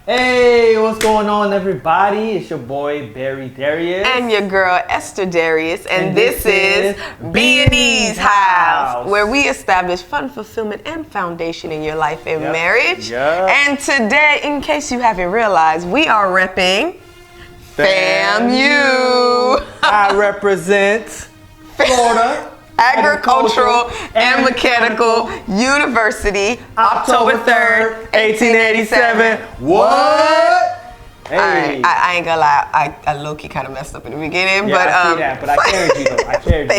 Hey, what's going on, everybody? It's your boy Barry Darius and your girl Esther Darius, and this is B&E's House, where we establish fun, fulfillment, and foundation in your life and marriage. And today, in case you haven't realized, we are repping FAMU. I represent Florida Agricultural and Mechanical University, October 3rd, 1887. What? Hey. All right, I ain't gonna lie, I low-key kind of messed up in the beginning, but I see that, but I carried you though. I carried you.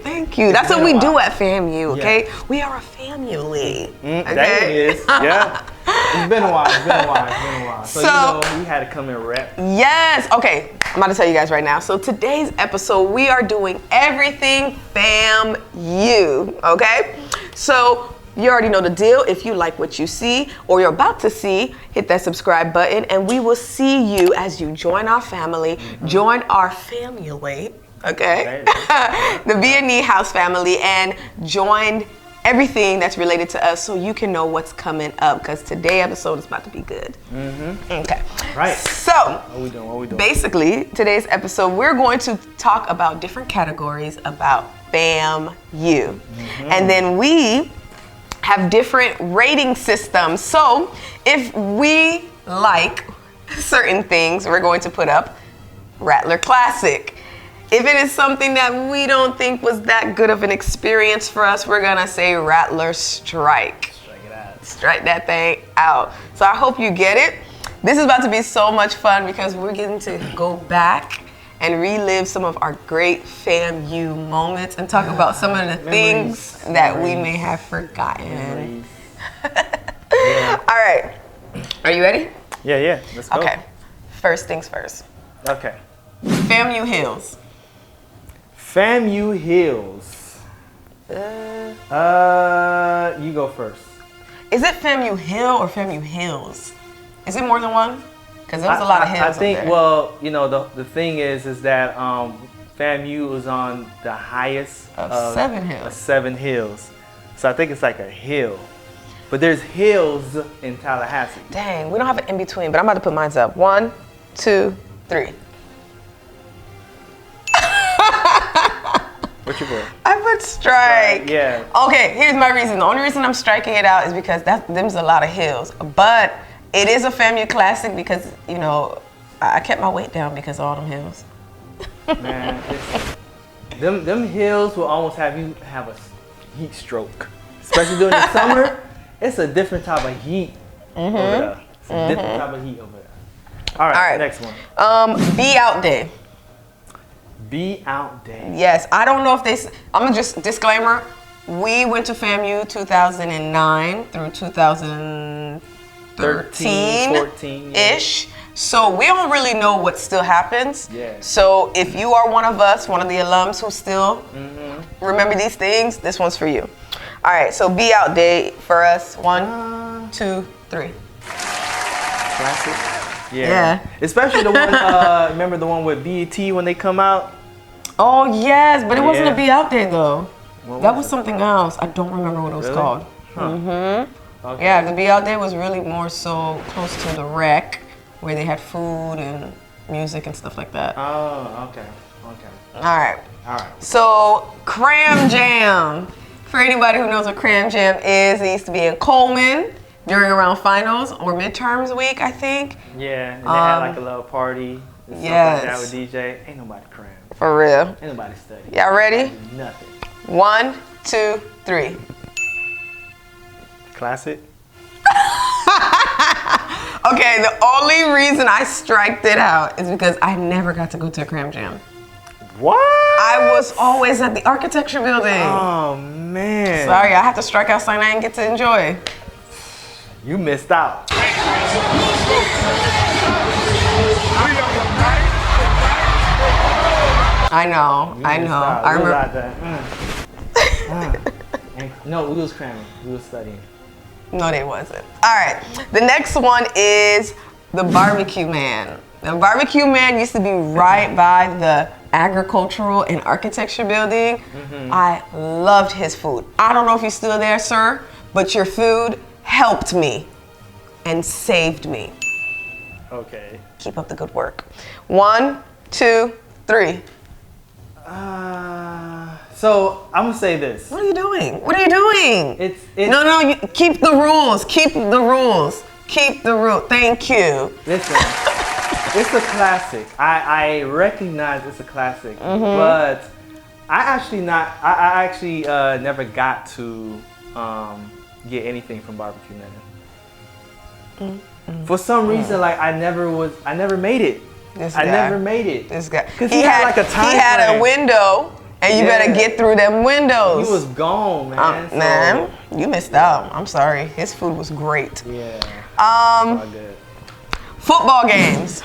Thank you. That's what we do at FAMU, okay? Yeah. We are a family. Okay? That it is. Yeah. It's been a while. So we had to come and rep. Yes. Okay. I'm about to tell you guys right now. So today's episode, we are doing everything FAMU. Okay. So you already know the deal. If you like what you see or you're about to see, hit that subscribe button, and we will see you as you join our family, join our family. Okay. The B&E House family, and join everything that's related to us, so you can know what's coming up, because today's episode is about to be good. Okay. Right. So, what we doing? Basically, today's episode, we're going to talk about different categories about FAMU. And then we have different rating systems. So, if we like certain things, we're going to put up Rattler Classic. If it is something that we don't think was that good of an experience for us, we're gonna say Rattler Strike. Strike it out. Strike that thing out. So I hope you get it. This is about to be so much fun because we're getting to go back and relive some of our great FAMU moments and talk about some of the things that we may have forgotten. All right. Are you ready? Yeah. Let's go. Okay. First things first. Okay. FAMU Hills. FAMU Hills. You go first. Is it FAMU Hill or FAMU Hills? Is it more than one? Because there was a lot of hills. I think. Up there. Well, you know, the thing is that FAMU was on the highest of 7 hills. 7 hills. So I think it's like a hill. But there's hills in Tallahassee. Dang, we don't have an in between. But I'm about to put mine up. 1, 2, 3. What you put? I put Strike. Yeah. Okay, here's my reason. The only reason I'm striking it out is because them's a lot of hills. But it is a FAMU classic because, you know, I kept my weight down because of all them hills. Man, them hills will almost have you have a heat stroke. Especially during the summer, it's a different type of heat over there. It's a different type of heat over there. All right, next one. Be Out Day. Be Out Day. Yes, I don't know if I'm gonna just disclaimer. We went to FAMU 2009 through 2013, 14-ish. So we don't really know what still happens. Yeah. So if you are one of us, one of the alums who still remember these things, this one's for you. All right. So Be Out Day for us. 1, 2, 3. Classic. Yeah. Especially the one. Remember the one with BET when they come out? Oh yes, but it wasn't a Be Out Day though. That was something else. I don't remember what it was called. Okay. Yeah, the Be Out Day was really more so close to the rec, where they had food and music and stuff like that. Oh, okay. All right. So CRAM Jam. For anybody who knows what CRAM Jam is, it used to be in Coleman during around finals or midterms week, I think. Yeah, and they had like a little party. Yes. Like that with DJ. Ain't nobody cram. For real. Ain't nobody study. Y'all ready? Nothing. 1, 2, 3. Classic. Okay, the only reason I striked it out is because I never got to go to a CRAM Jam. What? I was always at the architecture building. Oh, man. Sorry, I had to strike out something I didn't get to enjoy. You missed out. I know. I remember. No, we was cramming. We was studying. No, they wasn't. All right. The next one is the Barbecue Man. The Barbecue Man used to be right by the Agricultural and Architecture building. I loved his food. I don't know if you're still there, sir, but your food helped me. and saved me. Okay. Keep up the good work. 1, 2, 3. So I'm gonna say this. What are you doing? What are you doing? It's No, you keep the rules. Keep the rules. Keep the rule. Thank you. Listen, it's a classic. I recognize it's a classic, but I actually never got to get anything from Barbecue Man. For some reason, like I never made it. I never made it. This guy. Because he had like a time He had frame. a window, and you better get through them windows. He was gone, man. Man, you missed out. I'm sorry. His food was great. Yeah. Um, All good. Football games.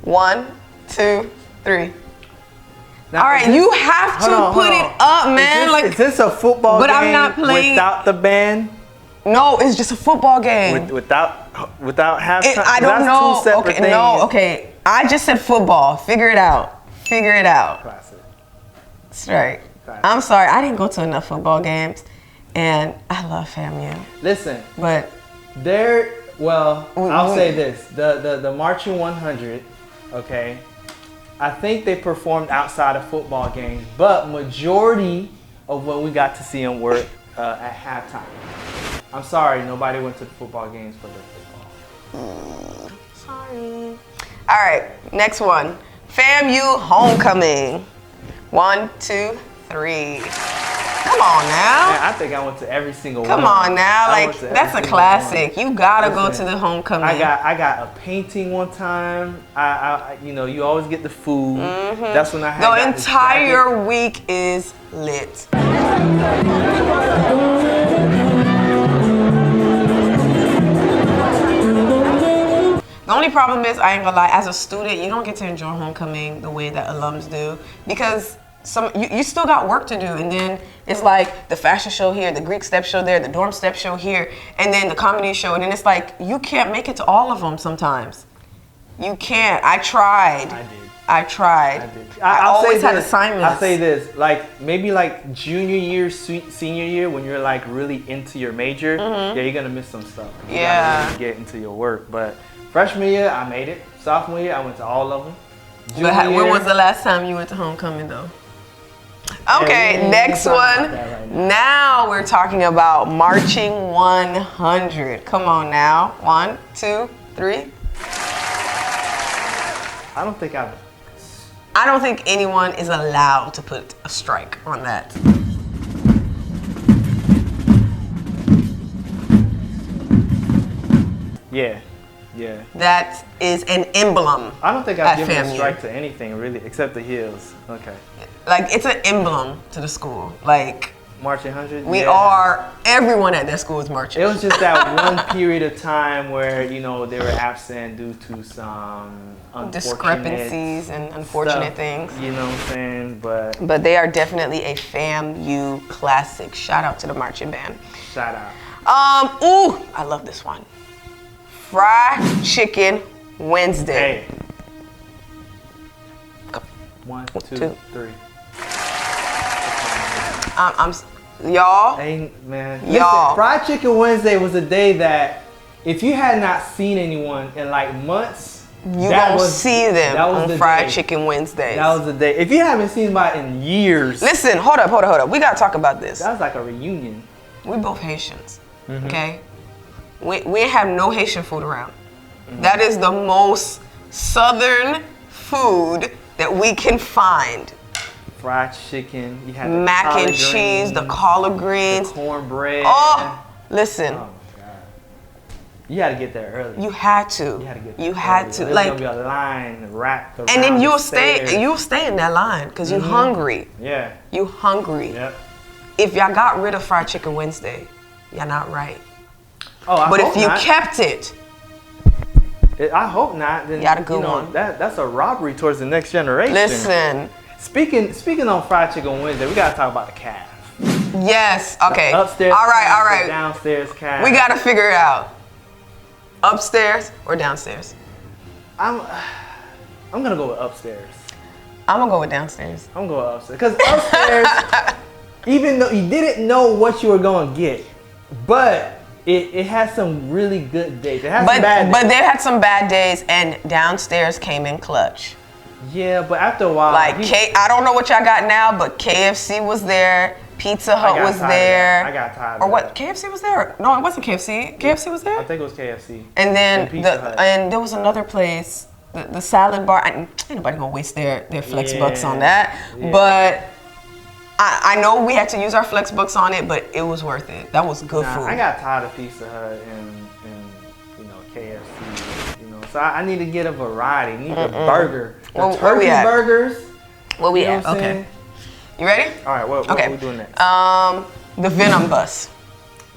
1, 2, 3. Now, All right, you have to put it up, man. Is this a football game I'm not playing without the band? No, it's just a football game. Without halftime? I don't know. Two separate things. Okay. I just said football. Figure it out. Classic. That's right. Classic. I'm sorry, I didn't go to enough football games, and I love FAMU. Listen, but I'll say this: the Marching 100, okay. I think they performed outside of football games, but majority of when we got to see them were at halftime. I'm sorry, nobody went to the football games for the football. Sorry. All right, next one. FAMU homecoming. 1, 2, 3. Come on now. Man, I think I went to every single one. Come on now, like that's a classic. You gotta go to the homecoming. I got a painting one time. I you always get the food. That's when I had the entire week is lit. The only problem is, I ain't gonna lie, as a student, you don't get to enjoy homecoming the way that alums do, because you still got work to do, and then it's like the fashion show here, the Greek step show there, the dorm step show here, and then the comedy show, and then it's like you can't make it to all of them sometimes. You can't. I tried. I did. I always had assignments. I'll say this, like maybe like junior year, senior year, when you're like really into your major, yeah, you're gonna miss some stuff. You gotta really get into your work, but freshman year, I made it. Sophomore year, I went to all of them. When was the last time you went to homecoming, though? Okay, next one. Right now we're talking about Marching 100. Come on now. 1, 2, 3. I don't think anyone is allowed to put a strike on that. Yeah. That is an emblem. I don't think I've given a strike to anything really, except the heels. Okay. Like it's an emblem to the school. Like Marching 100. Everyone at that school is marching. It was just that one period of time where they were absent due to some discrepancies and unfortunate things. You know what I'm saying? But they are definitely a FAMU classic. Shout out to the marching band. Shout out. I love this one. Fried Chicken Wednesday. Hey. 1, 2, 3. Y'all. Hey, man. Listen, Fried Chicken Wednesday was a day that if you had not seen anyone in like months, you gonna see them on Fried Chicken Wednesdays. That was the day. If you haven't seen anybody in years. Listen, hold up. We gotta talk about this. That was like a reunion. We both Haitians, okay? We have no Haitian food around. That is the most southern food that we can find. Fried chicken, you had the mac and cheese, the collard greens, the cornbread. Oh, listen. Oh my God. You had to get there early. You had to. You had to. Like, there's gonna be a line wrapped around. And then you'll stay in that line because you're hungry. Yeah. You hungry. Yep. If y'all got rid of Fried Chicken Wednesday, y'all not right. Oh, but if you kept it, I hope not. Then y'all a good one. That's a robbery towards the next generation. Listen. Speaking on Fried Chicken Wednesday, we gotta talk about the calf. Yes. Okay. The upstairs. All right. The downstairs calf. We gotta figure it out. Upstairs or downstairs? I'm gonna go with upstairs. I'm gonna go with downstairs. I'm going upstairs because upstairs, even though you didn't know what you were gonna get, but It has some really good days. It has some bad days. But they had some bad days, and downstairs came in clutch. Yeah, but after a while, like I don't know what y'all got now, but KFC was there, Pizza Hut was there. I got tired. Or what? KFC was there? No, it wasn't KFC. KFC was there. I think it was KFC. And then and there was another place, the salad bar. Ain't nobody gonna waste their flex bucks on that. Yeah. But I know we had to use our flex bucks on it, but it was worth it. That was good food. I got tired of Pizza Hut and KFC. So I need to get a variety. I need a burger. The turkey burgers. What we at? Okay. You ready? All right. What are we doing next? The Venom bus.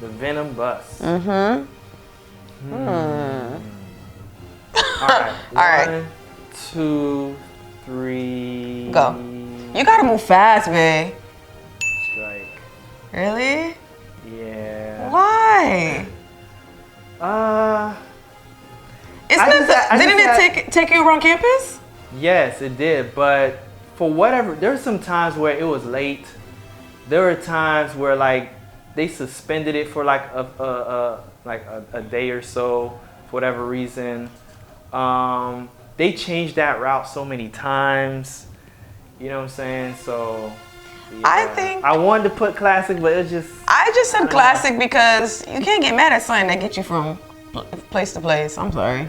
The Venom bus. All right. 1, 2, 3. Go. You gotta move fast, babe. Strike. Really? Yeah. Why? Didn't it take you around campus? Yes, it did. But for whatever, there were some times where it was late. There were times where like they suspended it for like a day or so for whatever reason. They changed that route so many times. You know what I'm saying? So yeah. I wanted to put classic, but it just. I just said classic because you can't get mad at something that gets you from place to place. I'm sorry.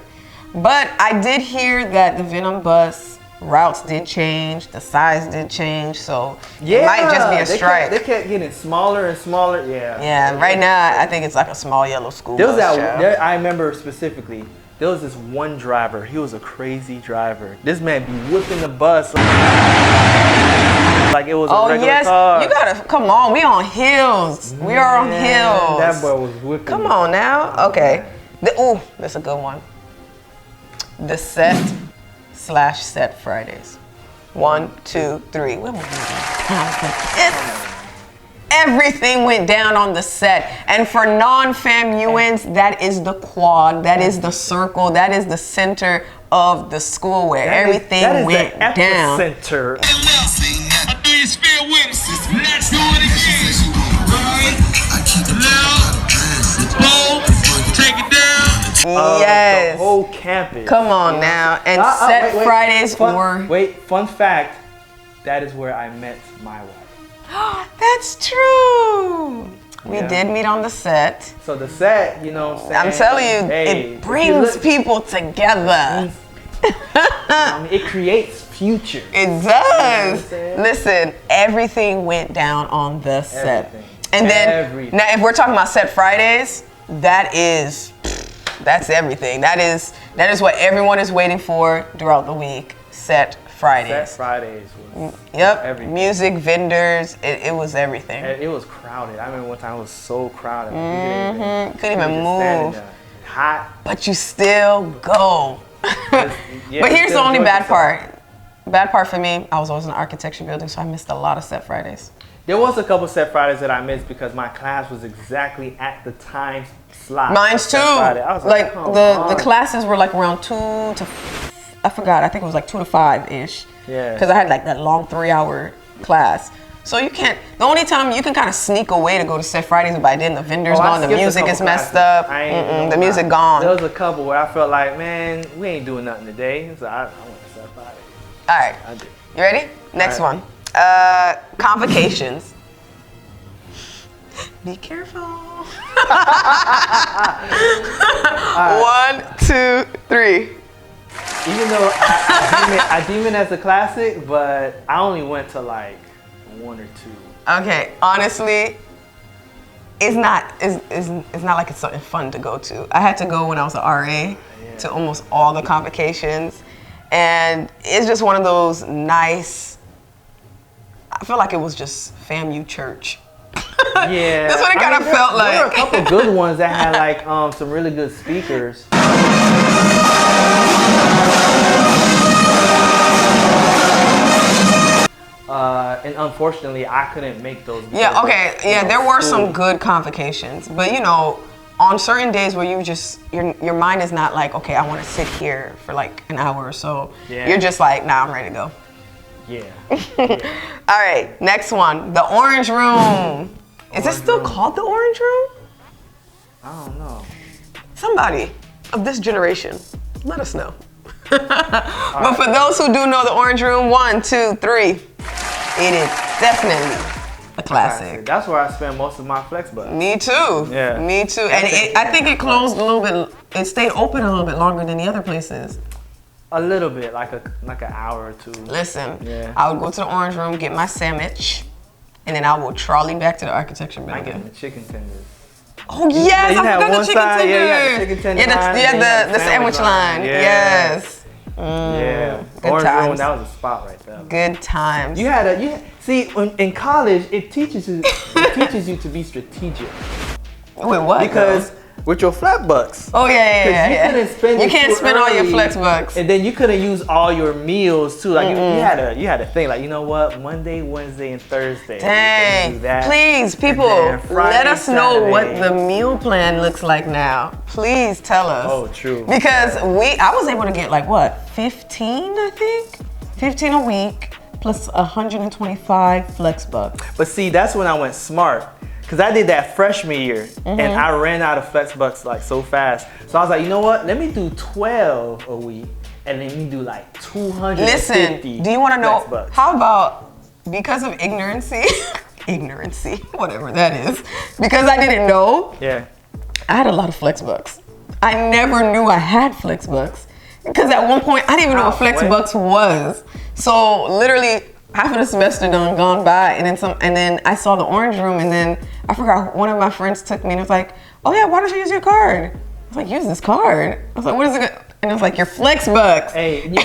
But I did hear that the Venom bus routes did change, the size did change, so it might just be a strike. They kept getting smaller and smaller. Yeah. Yeah. Right now, I think it's like a small yellow school bus. I remember specifically. There was this one driver. He was a crazy driver. This man be whipping the bus like it was a regular car. You gotta come on. We on hills. We are on hills. That boy was whipping. Come on now. Okay. That's a good one. The set/set Fridays. 1, 2, 3. Everything went down on the set. And for non-FAMUans, that is the quad, that is the circle, that is the center of the school where everything went down. Epicenter. I do you spirit witnesses. Let's do it again. Now, take it down. Yes. The whole campus. Come on now. And Fridays were. Fun fact. That is where I met my wife. That's true. We did meet on the set. So the set, you know what I'm saying? I'm telling you, it brings people together. It creates future. It does. Listen, everything went down on the set. And then, now if we're talking about set Fridays, that's everything. That is what everyone is waiting for throughout the week. Set Fridays. Set Fridays was everything. Music, vendors, it was everything. And it was crowded. I remember one time it was so crowded. Couldn't even move. Hot. But you still go. But here's the only bad part. Bad part for me, I was always in the architecture building, so I missed a lot of set Fridays. There was a couple set Fridays that I missed because my class was exactly at the time slot. Mine's too. I was like the classes were like around 2 to, I forgot, I think it was like 2 to 5-ish. Yeah. Because I had like that long 3-hour class. So you can't, the only time you can kind of sneak away to go to set Fridays, but by then the vendor's gone, the music is messed up, the music gone. There was a couple where I felt like, man, we ain't doing nothing today. So I went to set Fridays. All right, you ready? Next one. Convocations. Be careful. 1, 2, 3. Even though I deem it as a classic, but I only went to like 1 or 2. Okay, honestly, it's not like it's something fun to go to. I had to go when I was an RA to almost all the convocations, and it's just one of those nice. I feel like it was just FAMU church. Yeah, that's what it kind of felt like. There were a couple good ones that had like some really good speakers. And unfortunately, I couldn't make those. Yeah, okay, yeah, there were some good convocations, but you know, on certain days where you just your mind is not like, okay, I want to sit here for like an hour or so. Yeah. You're just like, nah, I'm ready to go. Yeah. All right, next one, the Orange Room. Is it still called the Orange Room? I don't know. Somebody of this generation, let us know. But for those who do know the Orange Room, 1, 2, 3, it is definitely a classic. That's where I spend most of my flex bucks. Me too. Yeah. Me too. And I think it closed a little bit. It stayed open a little bit longer than the other places. A little bit, like an hour or two. Listen, Yeah. I would go to the Orange Room, get my sandwich, and then I will trolley back to the architecture I get building. the chicken tenders. Oh yes, you I had forgot one the chicken side, tenders. yeah, you had the chicken tender line, and then you Yeah, had the sandwich line. Yeah. Yes. Yeah. Good Orange times. Room, that was a spot right there. Good times. See, in college, it teaches you to be strategic. Wait, what? Because with your flat bucks. Oh yeah. You couldn't spend. You can't spend all your flex bucks. And then you couldn't use all your meals too. Like you had a thing. Like, you know what? Monday, Wednesday, and Thursday. Dang. Do that. Please, people, Friday, let us know what Saturday. the meal plan looks like now. Please tell us. Oh, true. Because I was able to get like what, 15, I think? 15 a week plus 125 flex bucks. But see, that's when I went smart. Cause I did that freshman year and I ran out of flex bucks like so fast. So I was like, you know what? Let me do 12 a week and let me do like 250. Listen, do you want to know, flex bucks. how about, because of ignorancy, whatever that is, because I didn't know, Yeah. I had a lot of flex bucks. I never knew I had flex bucks. Because at one point, I didn't even know what flex bucks was. So literally, half of the semester gone by, and then I saw the Orange Room, and then I forgot, one of my friends took me and was like, oh yeah, why don't you use your card? I was like, use this card? I was like, what is it? And I was like, your flex bucks. Hey, you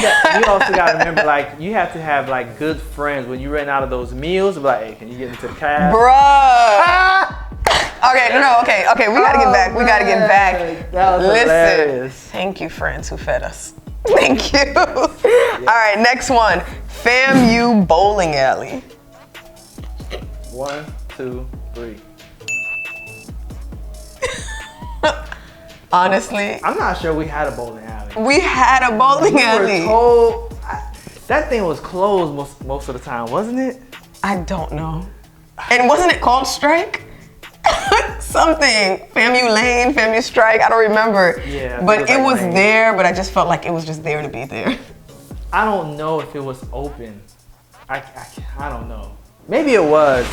also got to remember, like, you have to have like good friends when you run out of those meals. Be like, hey, can you get into the cab? Bruh. Okay, we gotta get back. We gotta get back. That was hilarious. Thank you, friends who fed us. Thank you. All right, next one. FAMU bowling alley. 1, 2, 3. Honestly, I'm not sure we had a bowling alley. we had a bowling We alley. were told that thing was closed most of the time, wasn't it? I don't know. And wasn't it called Strike? Something. FAMU Lane, FAMU Strike, I don't remember. Yeah. But it was Lane. there, but I just felt like it was just there to be there. I don't know if it was open. I don't know. Maybe it was.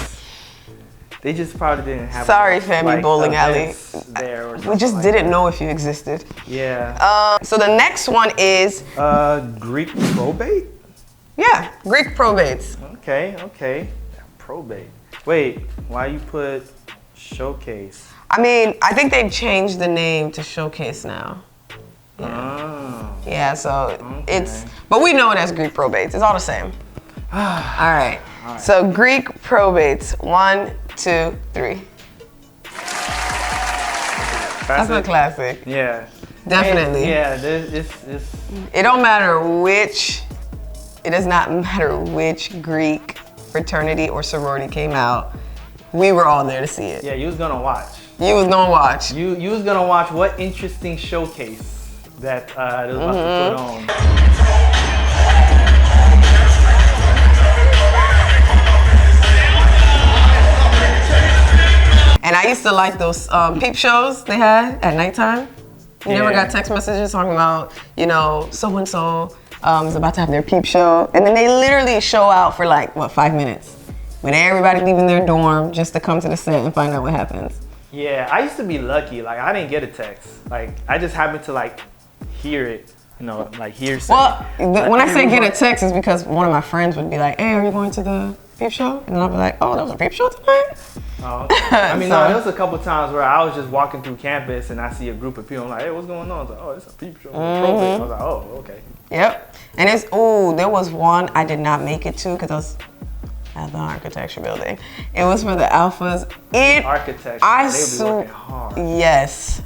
They just probably didn't have. Sorry, enough, FAMU like, bowling alley. events there or We something just like didn't that. know if you existed. Yeah. So the next one is, Greek probate. yeah, Greek probates. Okay. Probate. Wait, why you put showcase? I mean, I think they've changed the name to Showcase now. Oh. Yeah, so but we know it as Greek probates. It's all the same. All right. So Greek probates. 1, 2, 3. That's a classic. Yeah. Definitely. Yeah, this. It don't matter which, it does not matter which Greek fraternity or sorority came out. We were all there to see it. Yeah, you was gonna watch. You was gonna watch. You was gonna watch what interesting showcase that they was about to put on. And I used to like those peep shows they had at nighttime. You never Yeah. got text messages talking about, so-and-so is about to have their peep show. And then they literally show out for like, 5 minutes? With everybody leaving their dorm just to come to the set and find out what happens. Yeah, I used to be lucky. Like, I didn't get a text. Like, I just happened to like hear it, like hearsay. Well, when I say get a everyone- text, it's because one of my friends would be like, hey, are you going to the peep show? And then I'll be like, oh, there was a peep show tonight? Oh, I mean, no, there was a couple times where I was just walking through campus and I see a group of people. I'm like, hey, what's going on? I was like, oh, it's a peep show. I was like, oh, okay. Yep. And there was one I did not make it to because I was at the architecture building. It was for the alphas. Architecture, I they would be working hard. Yes.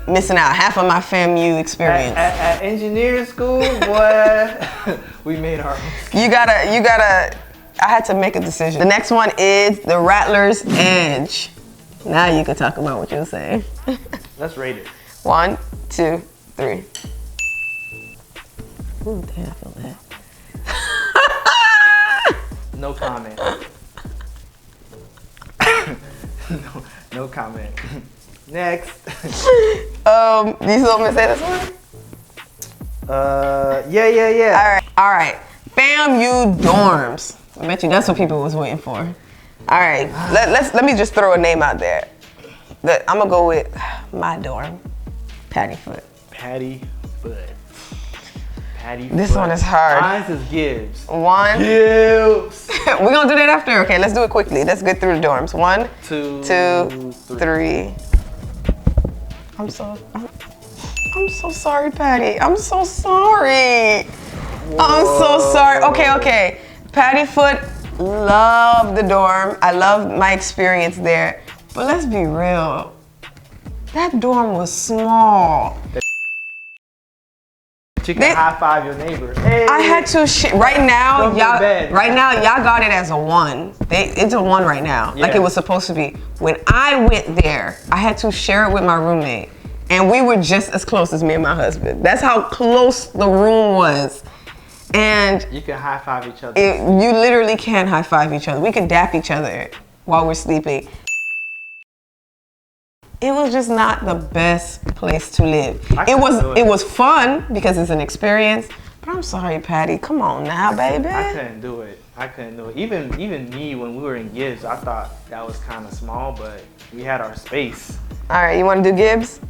Missing out. Half of my FAMU experience. At engineering school, boy, we made our. You gotta, I had to make a decision. The next one is the RATTLER'S Edge. Now you can talk about what you're saying. Let's rate it. 1, 2, 3. Ooh, damn, I feel that. No comment. no comment. Next. You still want me to say this one? Yeah. All right. FAMU dorms. I bet you that's what people was waiting for. All right, let me just throw a name out there. I'm gonna go with my dorm, Patty Foot. Patty Foot. This one is hard. Mine is Gibbs. One. Gibbs. We're gonna do that after. Okay, let's do it quickly. Let's get through the dorms. One, two, three. I'm so sorry, Patty. I'm so sorry. Whoa. I'm so sorry. Okay. Patty Foot, love the dorm. I love my experience there. But let's be real. That dorm was small. You can high five your neighbors. Hey. I had to right now, y'all got it as a 1. It's a 1 right now, like it was supposed to be. When I went there, I had to share it with my roommate, and we were just as close as me and my husband. That's how close the room was. And you can high five each other. You literally can high five each other. We can dap each other while we're sleeping. It was just not the best place to live. It was fun because it's an experience. But I'm sorry, Patty. Come on now, baby. I couldn't do it. Even me, when we were in Gibbs, I thought that was kind of small, but we had our space. All right, you want to do Gibbs?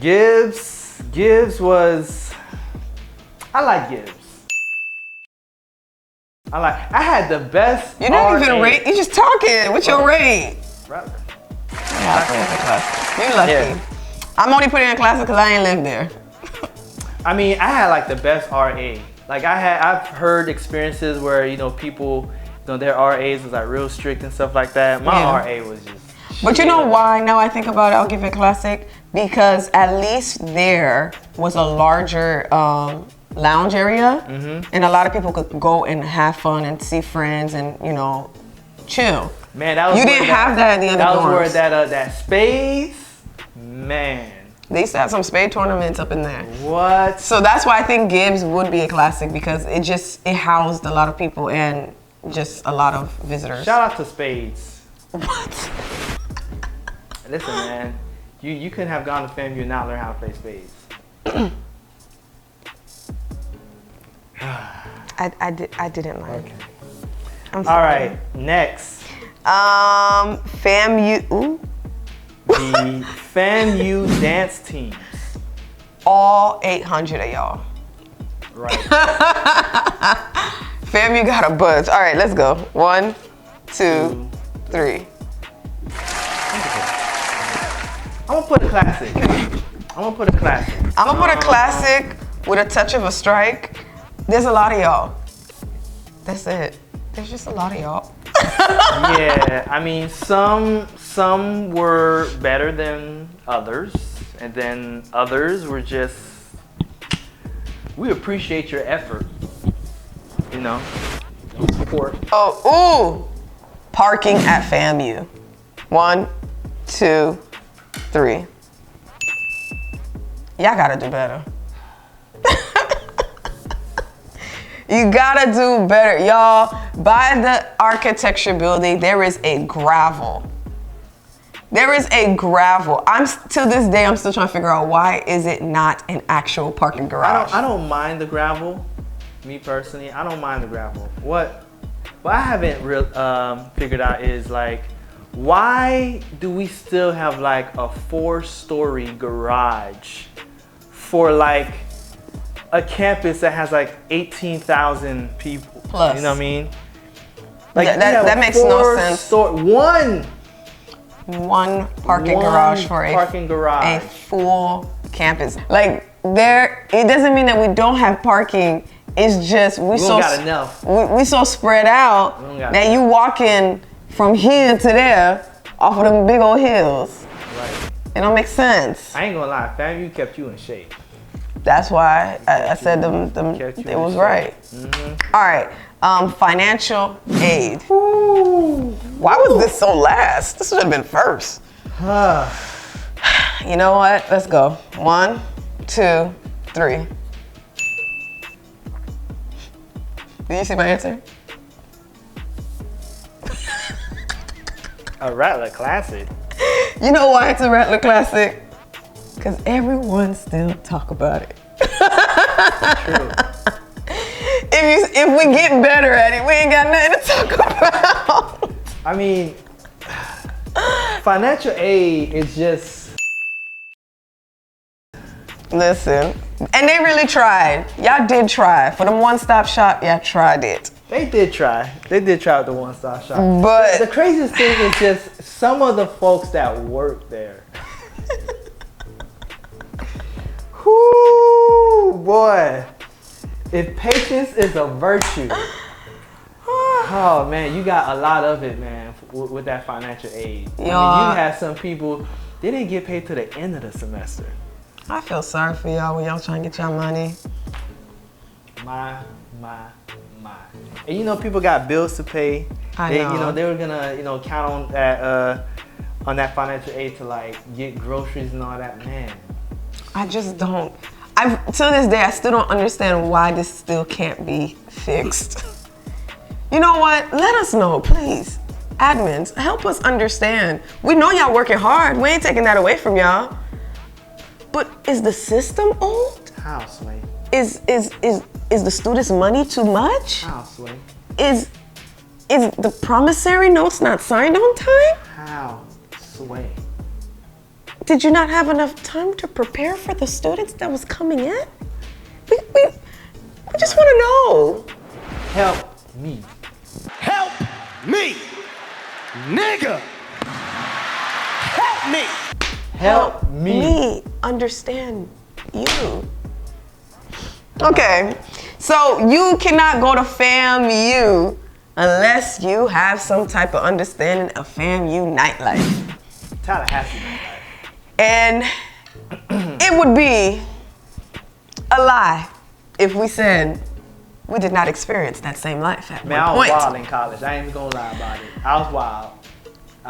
Gibbs was. I like Gibbs. I had the best. You don't even rate. You just talking. What's your rate? Right. You lucky. Yeah. I'm only putting in classic because I ain't lived there. I mean, I had like the best RA. Like I've heard experiences where people, their RAs was like real strict and stuff like that. My RA was just. But you know why? Now I think about it, I'll give it classic because at least there was a larger lounge area, and a lot of people could go and have fun and see friends and chill. Man, that was didn't have that in the other dorms. That was where that spades, man. They used to have some spade tournaments up in there. What? So that's why I think Gibbs would be a classic because it housed a lot of people and just a lot of visitors. Shout out to spades. What? Listen, man, you couldn't have gone to FAMU and not learn how to play spades. I didn't learn. Okay. I'm sorry. All right, next. FAMU. Ooh. The FAMU dance teams. All 800 of y'all. Right. FAMU got a buzz. All right, let's go. 1, 2, 3. I'm gonna put a classic. I'm gonna put a classic with a touch of a strike. There's a lot of y'all. That's it. There's just a lot of y'all. Yeah, I mean, some were better than others, and then others were just. We appreciate your effort. Support. Oh, ooh! Parking at FAMU. 1, 2, 3. Y'all gotta do better. You gotta do better. Y'all, by the architecture building, there is a gravel. There is a gravel. To this day, I'm still trying to figure out why is it not an actual parking garage. I don't mind the gravel. Me personally, I don't mind the gravel. What I haven't figured out is like, why do we still have like a 4-story garage for like a campus that has like 18,000 people? Plus. You know what I mean? Like that makes no sense. One parking garage for a full campus. Like it doesn't mean that we don't have parking. It's just we don't got enough. We so spread out that you walk in from here to there off of them big old hills. Right. It don't make sense. I ain't gonna lie, FAMU kept you in shape. That's why I said it was right. All right, financial aid. Ooh. Why was this so last? This should have been first. You know what? Let's go. 1, 2, 3. Did you see my answer? A Rattler classic. You know why it's a Rattler classic? Because everyone still talk about it. True. If we get better at it, we ain't got nothing to talk about. I mean, financial aid is just. Listen, and they really tried. Y'all did try. For the one-stop shop, y'all tried it. They did try. They did try with the one-stop shop. But the craziest thing is just some of the folks that work there. Whoo, boy. If patience is a virtue, oh man, you got a lot of it, man, with that financial aid. I mean, you had some people, they didn't get paid till the end of the semester. I feel sorry for y'all when y'all trying to get y'all money. My. And you know, people got bills to pay. I know. You know, they were gonna, count on that financial aid to like get groceries and all that. Man, I just don't. To this day, I still don't understand why this still can't be fixed. You know what? Let us know, please. Admins, help us understand. We know y'all working hard. We ain't taking that away from y'all. But is the system old? how, Sway? Is the students' money too much? How, Sway? Is the promissory notes not signed on time? How, Sway? Did you not have enough time to prepare for the students that was coming in? We just want to know. Help me. Help me, nigga. Help me. Help me. Understand you. Okay, so you cannot go to FAMU unless you have some type of understanding of FAMU nightlife. Tallahassee nightlife. And it would be a lie if we said we did not experience that same life at Man, one I was point. wild in college. I ain't even gonna lie about it. I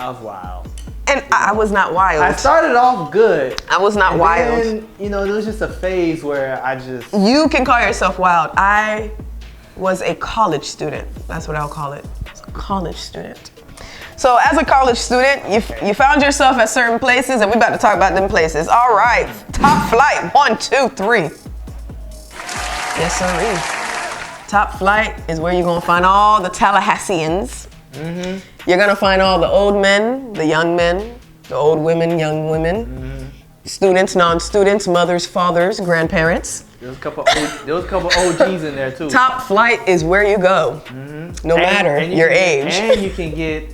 was wild. And I was not wild. I started off good. I was not and wild. Then, there was just a phase where I just... You can call yourself wild. I was a college student. That's what I'll call it. I was a college student. So as a college student, you found yourself at certain places, and we're about to talk about them places. All right, top flight, 1, 2, 3. Yes, sir. Top flight is where you're gonna find all the Tallahasseans. Mm-hmm. You're gonna find all the old men, the young men, the old women, young women, students, non-students, mothers, fathers, grandparents. There was a couple OGs in there too. Top flight is where you go, no matter your age. And you can get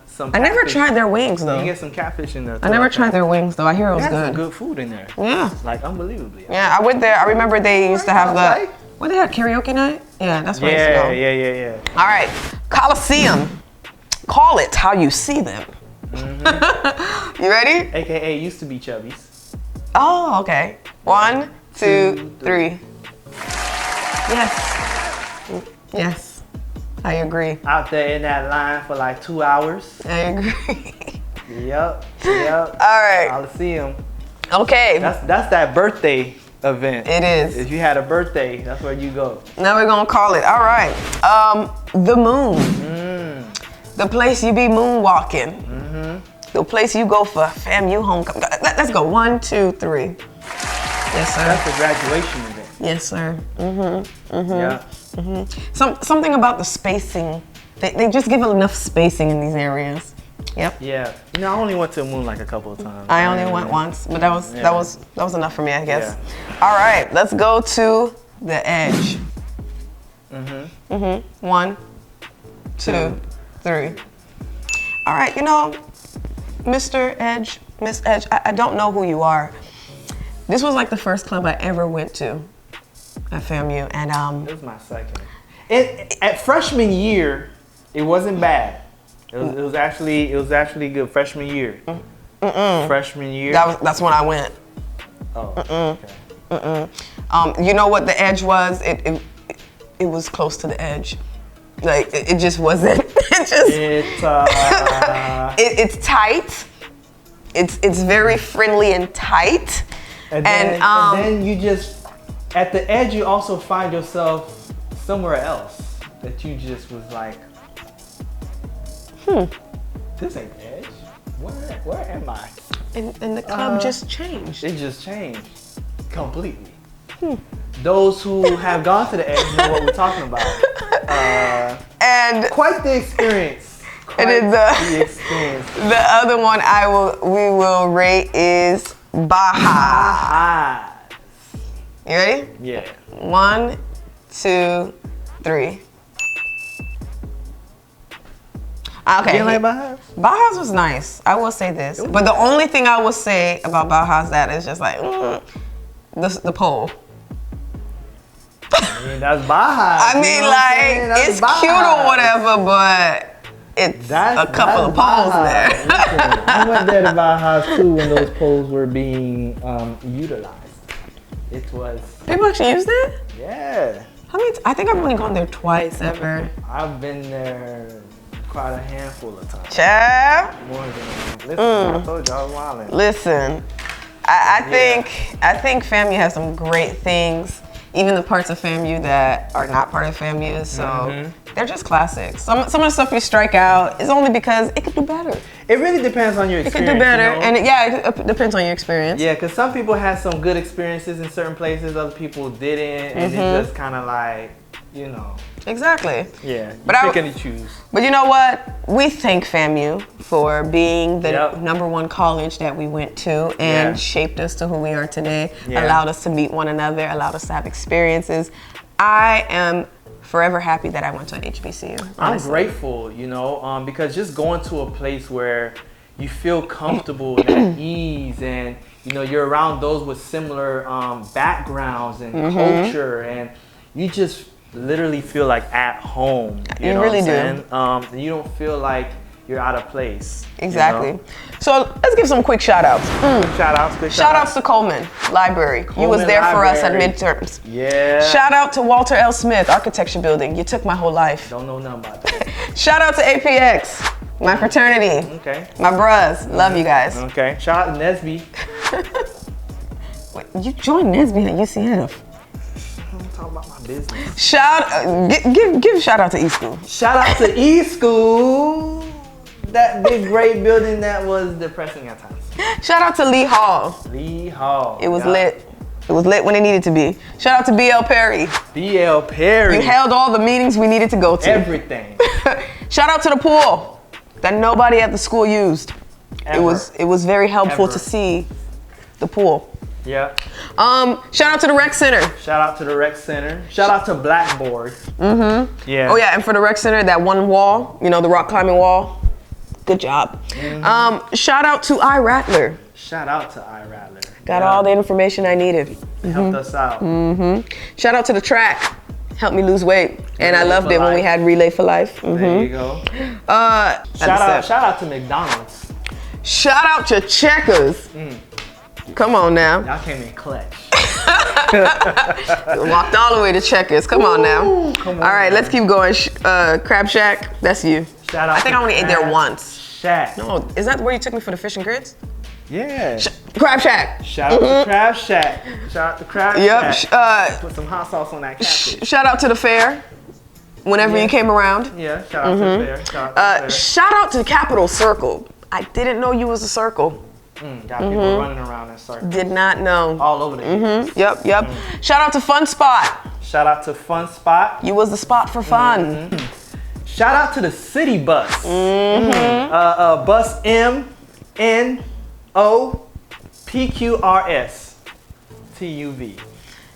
some. I never tried their wings though. You can get some catfish in there too. I never tried their wings though. I hear it was They had good. some good food in there. Yeah. Like unbelievably. Yeah, I went there. I remember they used to have Like? what they had, karaoke night? Yeah, that's where I used to go. Yeah. All right, Coliseum. Call it how you see them. You ready? AKA used to be Chubbies. Oh, okay. 1, 2, 3. Yes, I agree. Out there in that line for like 2 hours. I agree. Yep. All right. Coliseum. Okay. That's that birthday event. It is. If you had a birthday, that's where you go. Now we're gonna call it. All right. The moon. The place you be moonwalking. The place you go for FAMU homecoming. Let's go. 1, 2, 3. Yes, sir. That's the graduation event. Yes, sir. Yeah. Something about the spacing. They just give enough spacing in these areas. Yep. Yeah. I only went to the moon like a couple of times. I only went once, but that was enough for me, I guess. Yeah. All right, let's go to the edge. 1, 2, 3. All right, Mr. Edge, Miss Edge, I don't know who you are. This was like the first club I ever went to at FAMU, and It was my second. At freshman year, it wasn't bad. It was actually good freshman year. Freshman year. That's when I went. Oh. Okay. You know what the edge was? It was close to the edge. Like it just wasn't. It's tight. It's very friendly and tight. And then you just at the edge you also find yourself somewhere else that you just was like, this ain't the edge. Where am I? And the club just changed. It just changed completely. Those who have gone to the Edge know what we're talking about. And Quite the experience. it is The experience. the other one we will rate is BAJAS. You ready? Yeah. 1, 2, 3. Okay. You like BAJAS? BAJAS was nice. I will say this. But the only thing I will say about BAJAS that is just like, the pole. I mean, that's BAJAS. I mean, like, it's cute or whatever, but it's a couple of poles there. Listen, I went there to BAJAS too when those poles were being utilized. It was. People actually use that? Yeah. How many? I think I've only gone there twice ever. I've been there quite a handful of times. Child. More than listen, I told you I was wildin'. Listen, I think FAMU has some great things. Even the parts of FAMU that are not part of FAMU, so they're just classics. Some of the stuff you strike out is only because it could do better. It really depends on your It experience. could do better, you know? and it depends on your experience. Yeah, because some people had some good experiences in certain places, other people didn't, and it's just kind of like, you know. Exactly. Yeah, But you pick and you choose. But you know what? We thank FAMU for being the Yep. #1 college that we went to and shaped us to who we are today, allowed us to meet one another, allowed us to have experiences. I am forever happy that I went to HBCU. I'm grateful, you know, because just going to a place where you feel comfortable and at ease, and you know you're around those with similar backgrounds and culture, and you just literally feel like at home. You know really what I'm saying? You don't feel like you're out of place. Exactly. You know? So let's give some quick shout outs. Shout outs to Coleman Library. You was there for us at midterms. Yeah. Shout out to Walter L. Smith, Architecture Building. You took my whole life. Don't know nothing about that. Shout out to APX, my fraternity. Okay. My bros. Love you guys. Okay. Shout out to Nesby. Wait, you joined Nesby at UCF. I'm talking about my business. Give a shout out to E School. Shout out to E School. That big great building that was depressing at times. Shout out to Lee Hall. Lee Hall. It was lit. It was lit when it needed to be. Shout out to BL Perry. BL Perry. You held all the meetings we needed to go to. Everything. Shout out to the pool that nobody at the school used. Ever. It was very helpful Ever. to see the pool. Yeah. Shout out to the rec center. Shout out to the rec center. Shout out to Blackboard. Yeah. Oh yeah, and for the rec center, that one wall, you know, the rock climbing wall. Good job. Shout out to iRattler. Shout out to iRattler. Got all the information I needed. Helped us out. Shout out to the track. Helped me lose weight. And I Relay loved for it when we life. had Relay for Life. There you go. Shout out to McDonald's. Shout out to Checkers. Come on now. Y'all came in clutch. Walked all the way to Checkers. Come on now. Come on All right, now. let's keep going. Crab Shack. That's you. Shout out I think to I only ate there Crab once. Shack. No, is that where you took me for the fish and grits? Yeah. Crab Shack. Shout out to Crab Shack. Shout out to Crab Yep. Shack. Put some hot sauce on that catfish. Shout out to the fair. Whenever you came around. Yeah, shout out to the fair. Shout out to the fair. Shout out to Capital Circle. I didn't know you was a circle. Got people running around in circles. Did not know. All over the place. Yep. Shout out to Fun Spot. Shout out to Fun Spot. You was the spot for fun. Shout out to the city bus. Bus MNOPQRS TUV.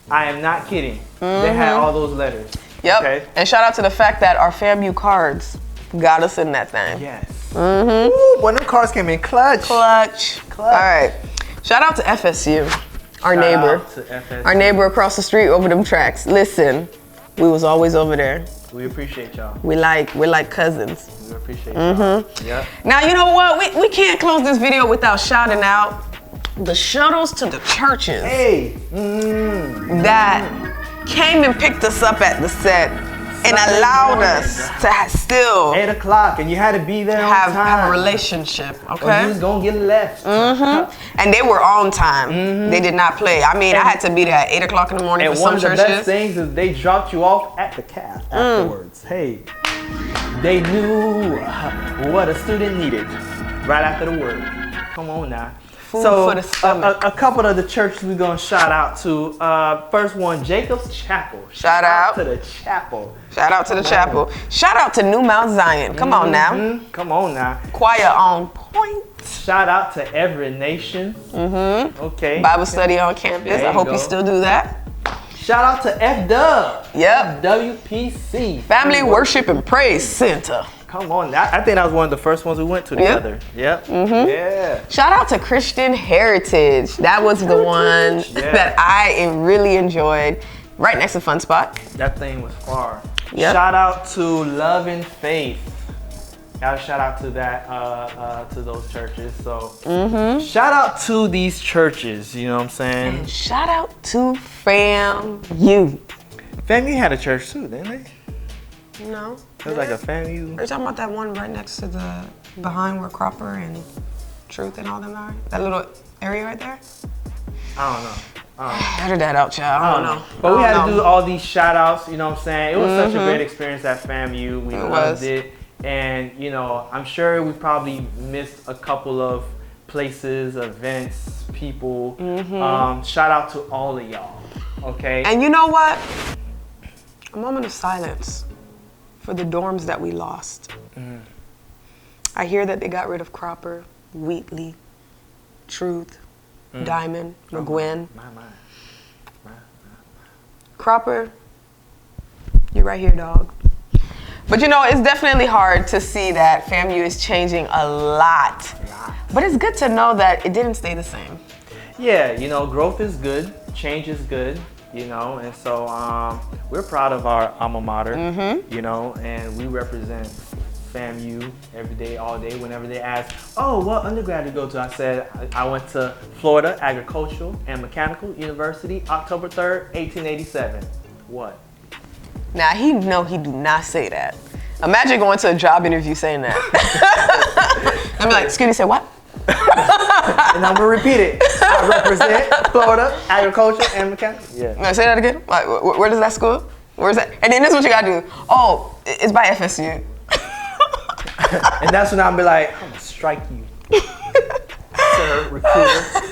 I am not kidding. They had all those letters. Yep. Okay. And shout out to the fact that our FAMU cards got us in that thing. Yes. Ooh, boy, them cars came in clutch. Clutch. All right. Shout out to FSU, our Shout neighbor. out to FSU. Our neighbor across the street over them tracks. Listen, we was always over there. We appreciate y'all. We're like cousins. We appreciate y'all. Yeah. Now, you know what? We can't close this video without shouting out the shuttles to the churches Hey. that came and picked us up at the set and Sunday allowed morning. us to still 8 o'clock, and you had to be there on have time. a relationship, Or you okay? was gonna get left. And they were on time. They did not play. I mean, I had to be there at 8 o'clock in the morning And for one some of the best churches. things is they dropped you off at the calf afterwards. Hey, they knew what a student needed. right after the word. Come on now. Food for the stomach. A couple of the churches we're gonna shout out to. First one, Jacob's Chapel. Shout out to the chapel. Shout out to the chapel. Shout out to New Mount Zion. Come on now. Come on now. Choir on point. Shout out to Every Nation. Okay. Bible study on campus. I hope you still do that. Shout out to F-Dub. Yep. WPC. Family Worship and Praise Center. Come on. I think that was one of the first ones we went to together. Yep. Yeah. Shout out to Christian Heritage. That was the one that I really enjoyed. Right next to Fun Spot. That thing was far. Yep. Shout out to Love and Faith. Gotta shout out to that, to those churches. So shout out to these churches, you know what I'm saying? And shout out to FAMU. FAMU had a church too, didn't they? No. It was like a FAMU. Are you talking about that one right next to the, behind where Cropper and Truth and all them are? That little area right there? I don't know. Edit that out, child. I don't know. But we had to do all these shout outs, you know what I'm saying? It was such a great experience at FAMU. We loved it. And, you know, I'm sure we probably missed a couple of places, events, people. Shout out to all of y'all, okay? And you know what? A moment of silence for the dorms that we lost. I hear that they got rid of Cropper, Wheatley, Truth, Diamond, McGuinn. Cropper, you're right here, dog. But you know, it's definitely hard to see that FAMU is changing a lot. But it's good to know that it didn't stay the same. Yeah, you know, growth is good, change is good, you know, and so we're proud of our alma mater, you know, and we represent FAMU every day, all day. Whenever they ask, oh, what undergrad did you go to? I said, I went to Florida Agricultural and Mechanical University, October 3rd, 1887. What? Now, he do not say that. Imagine going to a job interview saying that. I'm like, excuse me, say what? And I'm gonna repeat it. I represent Florida Agriculture and Mechanical. Yeah. Now, say that again. Like, where does that school? Where is that? And then this is what you gotta do. Oh, it's by FSU. And that's when I'll be like, I'm gonna strike you, sir, recruiter.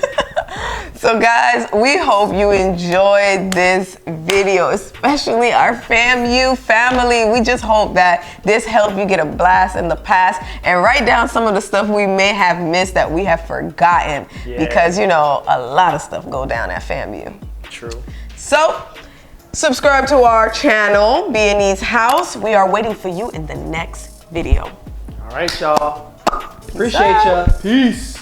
So guys, we hope you enjoyed this video, especially our FAMU family. We just hope that this helped you get a blast in the past and write down some of the stuff we may have missed that we have forgotten. Because, you know, a lot of stuff go down at FAMU. True. So, subscribe to our channel, B&E's House. We are waiting for you in the next video. All right, y'all. Appreciate ya. Peace.